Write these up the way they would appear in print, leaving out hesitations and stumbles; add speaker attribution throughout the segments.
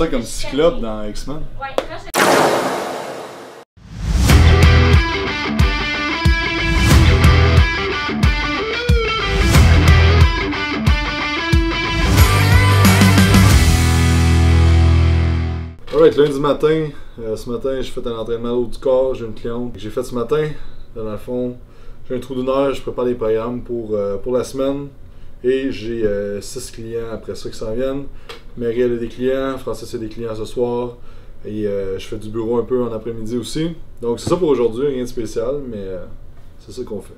Speaker 1: sens comme Cyclope dans X-Men.
Speaker 2: Ouais,
Speaker 1: Alright, lundi matin, ce matin j'ai fait un entraînement haut du corps, j'ai une cliente que j'ai fait ce matin. Dans le fond, j'ai un trou d'une heure, je prépare des programmes pour la semaine et j'ai 6 clients après ça qui s'en viennent. Marielle a des clients, Francis a des clients ce soir et je fais du bureau un peu en après-midi aussi. Donc c'est ça pour aujourd'hui, rien de spécial, mais c'est ça qu'on fait.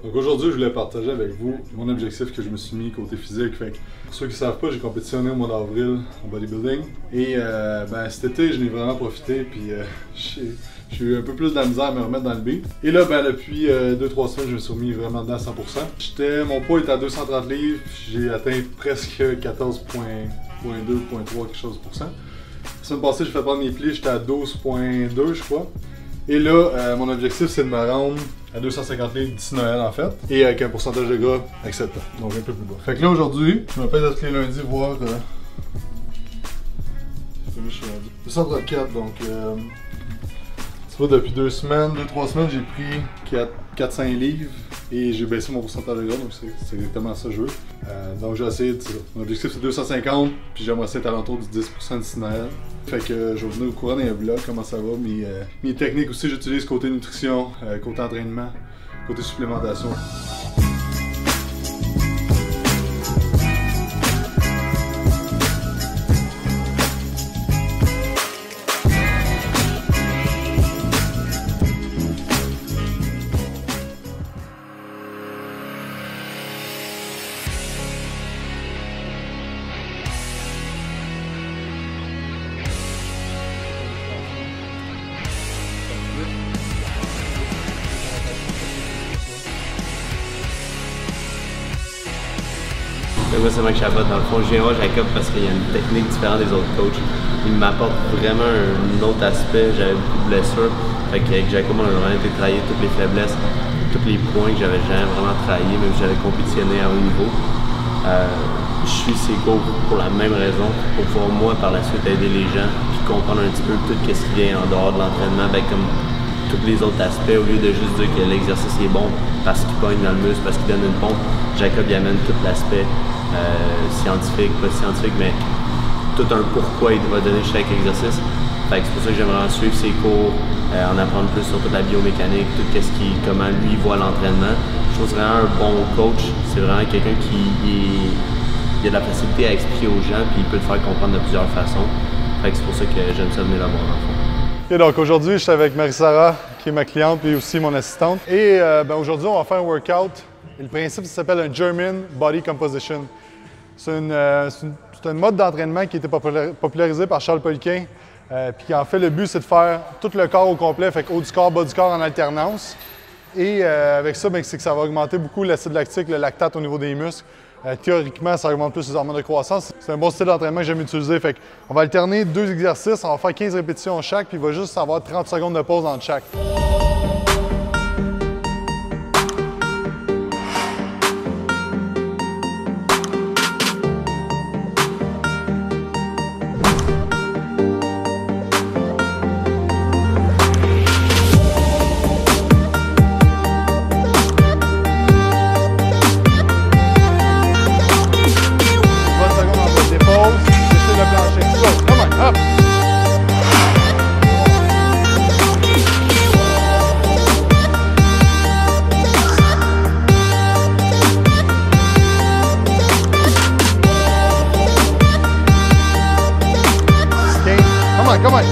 Speaker 1: Donc aujourd'hui, je voulais partager avec vous mon objectif que je me suis mis côté physique. Fait que, pour ceux qui ne savent pas, j'ai compétitionné au mois d'avril en bodybuilding. Et cet été, je n'ai vraiment profité. Puis j'ai eu un peu plus de la misère à me remettre dans le beat. Et là, depuis 2-3 semaines, je me suis remis vraiment dedans à 100%. Mon poids était à 230 livres. J'ai atteint presque 14,2, 0,3 quelque chose de pourcent. La semaine passée, j'ai fait prendre mes plis, j'étais à 12,2 je crois. Et là, mon objectif, c'est de me rendre à 250 livres d'ici Noël en fait, et avec un pourcentage de gras acceptable, donc un peu plus bas. Fait que là aujourd'hui, je me pèse tous les lundis voir. Je suis rendu 234, donc tu vois, depuis 2-3 semaines, j'ai pris 4-5 livres et j'ai baissé mon pourcentage de gras, donc c'est exactement ça que je veux. Donc j'ai essayé de ça. Mon objectif c'est 250, puis j'aimerais ça être à l'entour du 10% d'ici Noël. Fait que je vais venir au courant dans un vlog, comment ça va, mes techniques aussi j'utilise côté nutrition, côté entraînement, côté supplémentation.
Speaker 3: Moi, c'est Mike Chabot. Dans le fond, je viens voir Jacob parce qu'il y a une technique différente des autres coachs. Il m'apporte vraiment un autre aspect. J'avais beaucoup de blessures. Fait qu'avec Jacob, on a vraiment été travailler toutes les faiblesses, tous les points que j'avais jamais vraiment travaillé, même si j'avais compétitionné à haut niveau. Je suis ses cours pour la même raison, pour pouvoir moi par la suite aider les gens puis comprendre un petit peu tout ce qui vient en dehors de l'entraînement, comme tous les autres aspects, au lieu de juste dire que l'exercice est bon parce qu'il pogne dans le muscle, parce qu'il donne une pompe. Jacob y amène tout l'aspect scientifique, pas scientifique, mais tout un pourquoi il va donner chaque exercice. Fait que c'est pour ça que j'aimerais suivre ses cours, en apprendre plus sur toute la biomécanique, tout comment lui voit l'entraînement. Je trouve vraiment un bon coach. C'est vraiment quelqu'un qui a de la facilité à expliquer aux gens, puis il peut le faire comprendre de plusieurs façons. Fait que c'est pour ça que j'aime ça venir là-bas dans le fond.
Speaker 1: Et donc aujourd'hui, je suis avec Marie-Sara, qui est ma cliente et aussi mon assistante. Et aujourd'hui, on va faire un workout. Et le principe, ça s'appelle un German Body Composition. C'est un mode d'entraînement qui a été popularisé par Charles Poliquin. Puis en fait, le but, c'est de faire tout le corps au complet, fait haut du corps, bas du corps en alternance. Et avec ça, c'est que ça va augmenter beaucoup l'acide lactique, le lactate au niveau des muscles. Théoriquement, ça augmente plus les hormones de croissance. C'est un bon style d'entraînement que j'aime utiliser. Fait on va alterner 2 exercices, on va faire 15 répétitions chaque, puis il va juste avoir 30 secondes de pause entre chaque. Come on!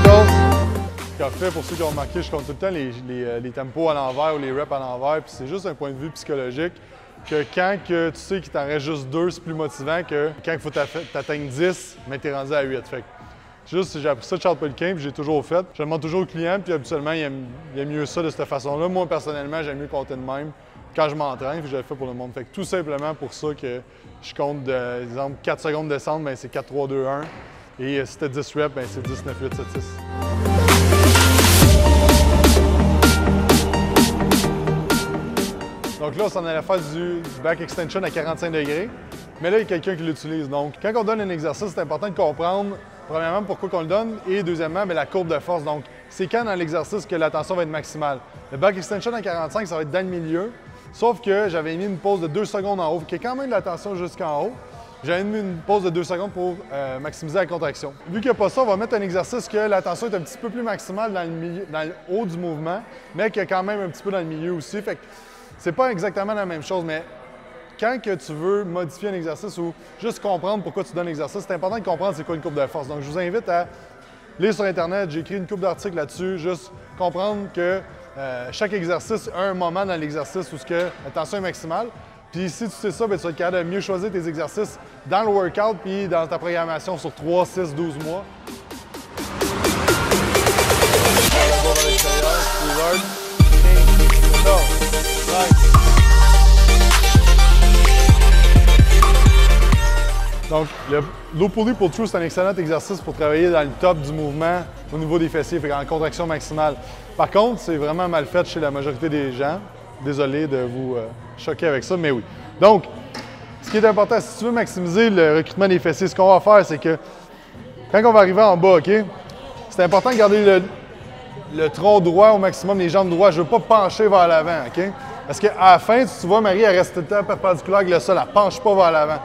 Speaker 1: 14. Parfait, pour ceux qui ont remarqué, je compte tout le temps les tempos à l'envers ou les reps à l'envers. Puis c'est juste un point de vue psychologique que quand que tu sais qu'il t'en reste juste 2, c'est plus motivant que quand il faut t'atteindre 10, mais t'es rendu à 8. Fait que j'ai appris ça de Charles Poliquin, puis j'ai toujours fait. Je le demande toujours aux clients, puis habituellement, il aime mieux ça de cette façon-là. Moi, personnellement, j'aime mieux compter de même quand je m'entraîne, puis je le fais pour le monde. Fait que tout simplement pour ça que je compte, exemple, 4 secondes de descente, c'est 4, 3, 2, 1. Et si c'était 10 reps, c'est 10, 9, 8, 7, 6. Donc là, on s'en allait faire du back extension à 45 degrés. mais là, il y a quelqu'un qui l'utilise. Donc, quand on donne un exercice, c'est important de comprendre, premièrement, pourquoi on le donne, et deuxièmement, bien, la courbe de force. Donc, c'est quand dans l'exercice que la tension va être maximale. Le back extension à 45, ça va être dans le milieu, sauf que j'avais mis une pause de 2 secondes en haut, qui est quand même de la tension jusqu'en haut. J'avais mis une pause de 2 secondes pour maximiser la contraction. Vu qu'il n'y a pas ça, on va mettre un exercice que la tension est un petit peu plus maximale dans le haut du mouvement, mais qui est quand même un petit peu dans le milieu aussi. Fait que c'est pas exactement la même chose, mais quand que tu veux modifier un exercice ou juste comprendre pourquoi tu donnes l'exercice, c'est important de comprendre c'est quoi une courbe de force. Donc, je vous invite à lire sur Internet, j'ai écrit une couple d'articles là-dessus, juste comprendre que chaque exercice a un moment dans l'exercice où la tension est maximale. Puis si tu sais ça, bien, tu vas être capable de mieux choisir tes exercices dans le workout puis dans ta programmation sur 3, 6, 12 mois. Donc, le low pulley pull through, c'est un excellent exercice pour travailler dans le top du mouvement au niveau des fessiers, fait en contraction maximale. Par contre, c'est vraiment mal fait chez la majorité des gens. Désolé de vous choquer avec ça, mais oui. Donc, ce qui est important, si tu veux maximiser le recrutement des fessiers, ce qu'on va faire, c'est que quand on va arriver en bas, OK, c'est important de garder le tronc droit au maximum, les jambes droites. Je ne veux pas pencher vers l'avant, OK? Parce qu'à la fin, tu vois, Marie, elle reste tout le temps perpendiculaire avec le sol, elle ne penche pas vers l'avant.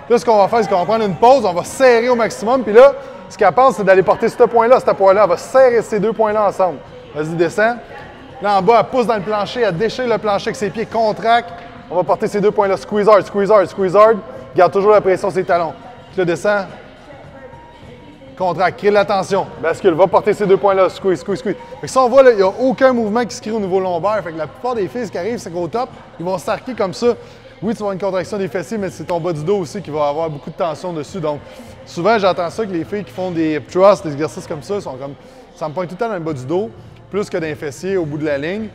Speaker 1: Là, ce qu'on va faire, c'est qu'on va prendre une pause, on va serrer au maximum, puis là, ce qu'elle pense, c'est d'aller porter ce point-là, elle va serrer ces 2 points-là ensemble. Vas-y, descends. Là, en bas, elle pousse dans le plancher, elle déchire le plancher avec ses pieds, contracte. On va porter ces 2 points-là. Squeeze hard, squeeze hard, squeeze hard. Garde toujours la pression sur ses talons. Puis là, descend. Contracte, crée de la tension. Bascule, va porter ces 2 points-là. Squeeze, squeeze, squeeze. Fait que ça, on voit, il n'y a aucun mouvement qui se crée au niveau lombaire. Fait que la plupart des filles, ce qui arrive, c'est qu'au top, ils vont s'arquer comme ça. Oui, tu vas avoir une contraction des fessiers, mais c'est ton bas du dos aussi qui va avoir beaucoup de tension dessus. Donc, souvent, j'entends ça que les filles qui font des thrusts, des exercices comme ça, sont comme, ça me pointe tout le temps dans le bas du dos, plus que dans les fessiers au bout de la ligne.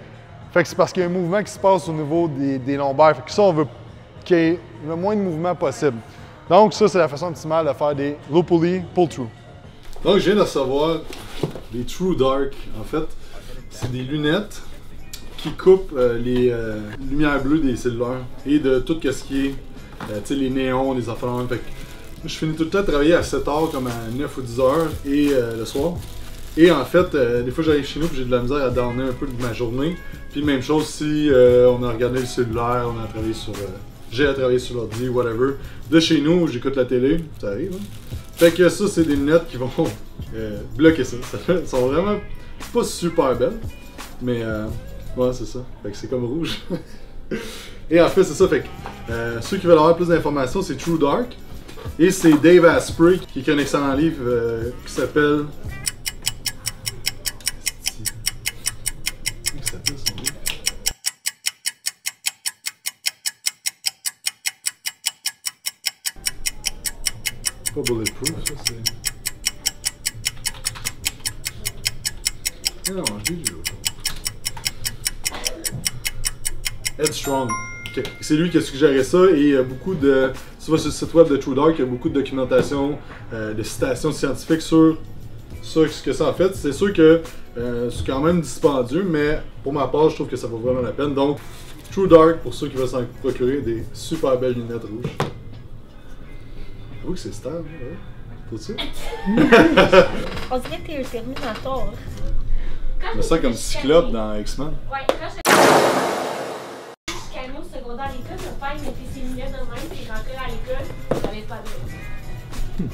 Speaker 1: Fait que c'est parce qu'il y a un mouvement qui se passe au niveau des lombaires. Fait que ça, on veut qu'il y ait le moins de mouvement possible. Donc, ça, c'est la façon optimale de faire des low pulley pull-through. Donc, je viens de recevoir des True Dark. En fait, c'est des lunettes qui coupent les lumières bleues des cellulaires et de tout ce qui est les néons, les affaires. Fait que je finis tout le temps de travailler à 7 h, comme à 9 ou 10 h et le soir. Et en fait, des fois j'arrive chez nous et j'ai de la misère à downer un peu de ma journée. Puis même chose si on a regardé le cellulaire, on a travaillé sur... j'ai à travailler sur l'ordi, whatever. De chez nous, j'écoute la télé, ça arrive. Hein? Fait que ça, c'est des lunettes qui vont bloquer ça. Elles sont vraiment pas super belles, mais ouais, c'est ça. Fait que c'est comme rouge. Et en fait, c'est ça. Fait que ceux qui veulent avoir plus d'informations, c'est True Dark. Et c'est Dave Asprey qui écrit un excellent livre qui s'appelle... Pas Bulletproof, ça c'est... Non, je dis l'autre. Headstrong. Okay. C'est lui qui a suggéré ça et il y a beaucoup de... Tu vas sur le site web de True Dark, il y a beaucoup de documentation, de citations scientifiques sur ce que ça en fait. C'est sûr que c'est quand même dispendieux, mais pour ma part, je trouve que ça vaut vraiment la peine. Donc, True Dark, pour ceux qui veulent s'en procurer des super belles lunettes rouges. J'avoue que c'est star, hein? Tout ça?
Speaker 2: On dirait que t'es un Terminator.
Speaker 1: Je me sens comme Cyclope dans X-Men.
Speaker 2: Ouais, quand je suis au secondaire à l'école, mon père mettait ses lunettes de même, puis il rentrait à l'école, j'avais pas de